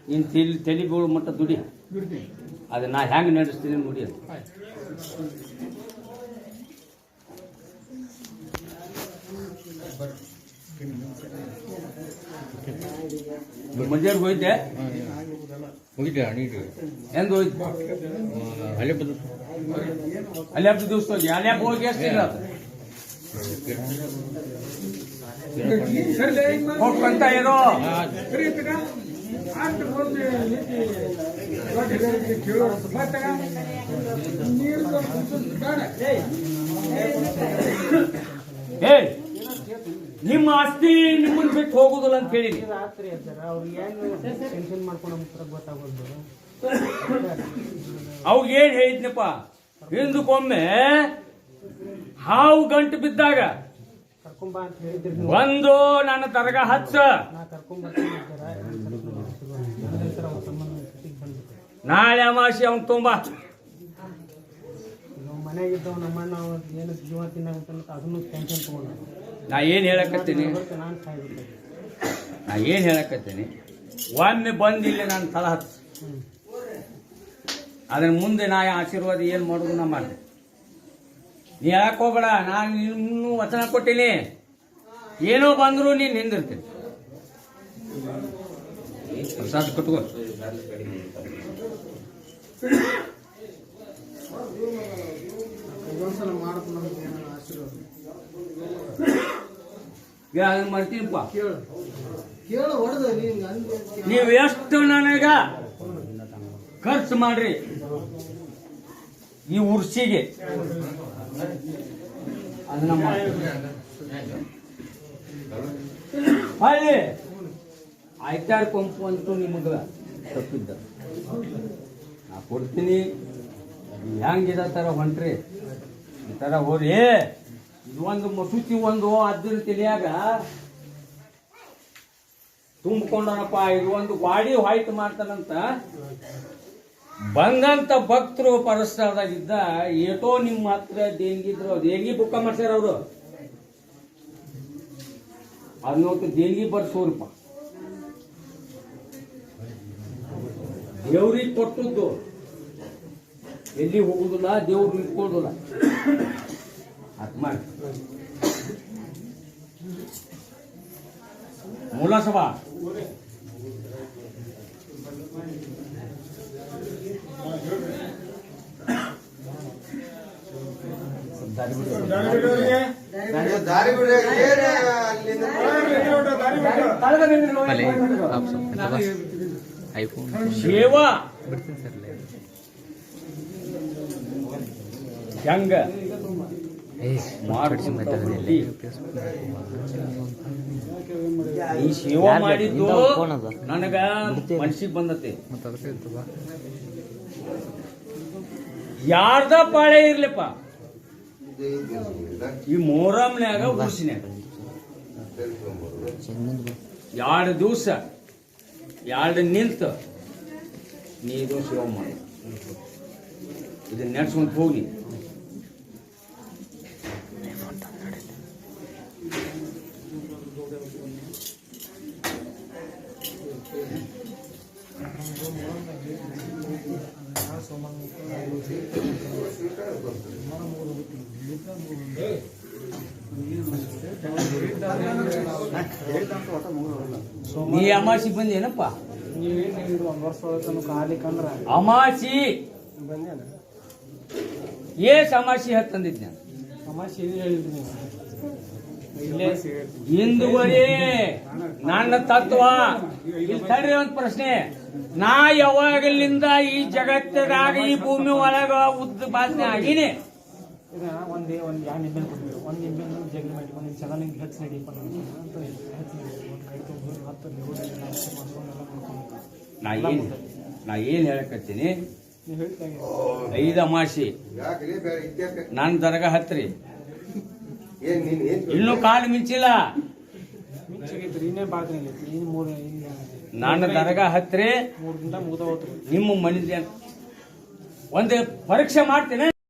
ನೀನು ತಲೆ ಬೀಳು ಮಟ್ಟ ದುಡಿ, ಅದು ನಾ ಹೆಂಗೆ ನಡೆಸ್ತೀನಿ ನೋಡಿ. ಮಂಜಾರ್ಗೆ ಹೋಯ್ತೆ, ಎಂದು ಹೋಯ್ತು ಅಲ್ಲಿ ಹಬ್ಬದ ದಿವಸ ಹೋಗಿ ಅಲ್ಲಿ ಹಬ್ಬ ಹೋಗಿ ಎಷ್ಟಿಲ್ಲ ಹೋಗ್ಕೊಂತ ಏನೋ ಏ ನಿಮ್ಮ ಆಸ್ತಿ ನಿಮ್ಮನ್ನು ಬಿಟ್ಟು ಹೋಗುದಿಲ್ಲ ಅಂತ ಹೇಳಿ ರಾತ್ರಿ ಅವ್ರಿಗೆ ಟೆನ್ಷನ್ ಮಾಡ್ಕೊಂಡು ಗೊತ್ತಾಗೋದು. ಅವಾಗ ಏನ್ ಹೇಳಿದ್ನಪ್ಪ, ಹಿಂದಕ್ಕೊಮ್ಮೆ ಹಾವು ಗಂಟು ಬಿದ್ದಾಗ ಕರ್ಕೊಂಬ ಅಂತ ಹೇಳಿದ್ರಿ, ಒಂದು ನನ್ನ ತರಗ ಹಚ್ಚ, ನಾಳೆ ಅಮಾಸಿ ಅವ್ನು ತುಂಬ ಮನೆಯಾಗಿದ್ದವ್ ನಮ್ಮಣ್ಣ ಏನು ಜೀವ ತಿನ್ನಂತ ಅದನ್ನು ಟೆನ್ಷನ್ ತಗೊಂಡ. ನಾ ಏನ್ ಹೇಳಕತ್ತೀನಿ ಒಮ್ಮೆ ಬಂದಿಲ್ಲ ನಾನು ತಲ ಹಚ್ಚ, ಅದ್ರ ಮುಂದೆ ನಾ ಆಶೀರ್ವಾದ ಏನ್ ಮಾಡೋದು ನಾ ಮಾಡಿದೆ. ನೀ ಹೇಳಕ್ ಹೋಗ್ಬೇಡ, ನಾನು ಇನ್ನೂ ವಚನ ಕೊಟ್ಟಿನಿ, ಏನೋ ಬಂದ್ರು ನೀನ್ ನಿಂದಿರ್ತೀನಿ. ಪ್ರಸಾದ ಕಟ್ಕೋ. ಮಾಡ್ತೀನಿಪ್ಪ, ನೀವು ಎಷ್ಟು ನನಗ ಖರ್ಚು ಮಾಡ್ರಿ ಈ ಉರ್ಸಿಗೆ ಅದನ್ನ ಅಲ್ಲಿ ಆಯ್ತಾರ ಕೊಂಪು ಅಂತೂ ನಿಮಗ ತಪ್ಪಿದ್ದ ನಾ ಕೊಡ್ತೀನಿ. ಹೆಂಗಿದ ತರ ಹೊಂಟ್ರಿ ಈ ತರ ಹೋರಿ, ಇದು ಒಂದು ಮಸೂತಿ ಒಂದು ಅದ್ರ ತಿಳಿಯಾಗ ತುಂಬಿಕೊಂಡನಪ್ಪ, ಇದು ಒಂದು ಗಾಡಿ ಹೊಯ್ಟ್ ಮಾಡ್ತಾನಂತ ಬಂದಂತ ಭಕ್ತರು ಪರಸ್ಪರದಾಗಿದ್ದ ಏಟೋ ನಿಮ್ಮ ಹತ್ರ ದೇಣಿಗಿದ್ರು, ದೇಣಿಗೆ ಬುಕ್ಕ ಮಾಡ್ಸ್ಯಾರ ಅವರು, ಅದನ್ನೊತ್ತು ದೇಣಿಗೆ ಬರ್ಸೋರಪ್ಪ. ದೇವ್ರಿಗೆ ಕೊಟ್ಟದ್ದು ಎಲ್ಲಿ ಹೋಗುದಿಲ್ಲ, ದೇವ್ರು ಇಟ್ಕೊಳ್ಳೋದಿಲ್ಲ. ಅದ್ ಮಾಡಿ ಮೂಲಸಭಾ ಸೇವಾ ಹೆಂಗ ಈ ಸೇವಾ ಮಾಡಿದ್ದು ನನಗ ಮನ್ಸಿಗೆ ಬಂದತೆ. ಯಾರ್ದ ಪಾಳೆ ಇರ್ಲಿಪ್ಪ, ಈ ಮೊಹರಂನ್ಯಾಗ ಉರ್ಸಿನ್ಯಾಗ 2 ದಿವಸ 2 ನಿಂತ ನೀರು ಸೇವಾ ಮಾಡಿ ಇದನ್ನ ನೆಡ್ಸ್ಕೊಂತ ಹೋಗಿ. ನೀ ಅಮಾಸಿ ಬಂದೇನಪ್ಪ? ಅಮಾಸಿ ಅಮಾಸಿ ಹತ್ತಂದಿದ್ನ ಹಿಂದುವರಿ ನನ್ನ ತತ್ವ. ಇಲ್ಲಿ ತಡ್ರಿ ಒಂದು ಪ್ರಶ್ನೆ, ನಾ ಯಾವಾಗಲಿಂದ ಈ ಜಗತ್ತದಾಗ ಈ ಭೂಮಿ ಒಳಗ ಉದ್ದ ಬಾಸನೆ ಆಗೀನಿ. ಒಂದೇ ಒಂದು ಯಾವ ನಿಂಬೆ ಕೊಡ್ತೀವಿ, ಒಂದು ನಿಂಬೆ ಜಗ್ಲಿ ಮಾಡಿ ಒಂದು ಸಲ ನಿಮ್ಗೆ ಹೆಚ್ಚು ನಡೀಪ ನಾ ಏನ್ ಹೇಳಕತ್ತೀನಿ, 5 ಅಮಾಸಿ ನನ್ನ ದರ್ಗ ಹತ್ರಿ, ಇನ್ನೂ ಕಾಲು ಮಿಂಚಿಲ್ಲ, ನನ್ನ ದರ್ಗ ಹತ್ರಿ ನಿಮ್ಮ ಮನೆ ಒಂದು ಪರೀಕ್ಷೆ ಮಾಡ್ತೇನೆ.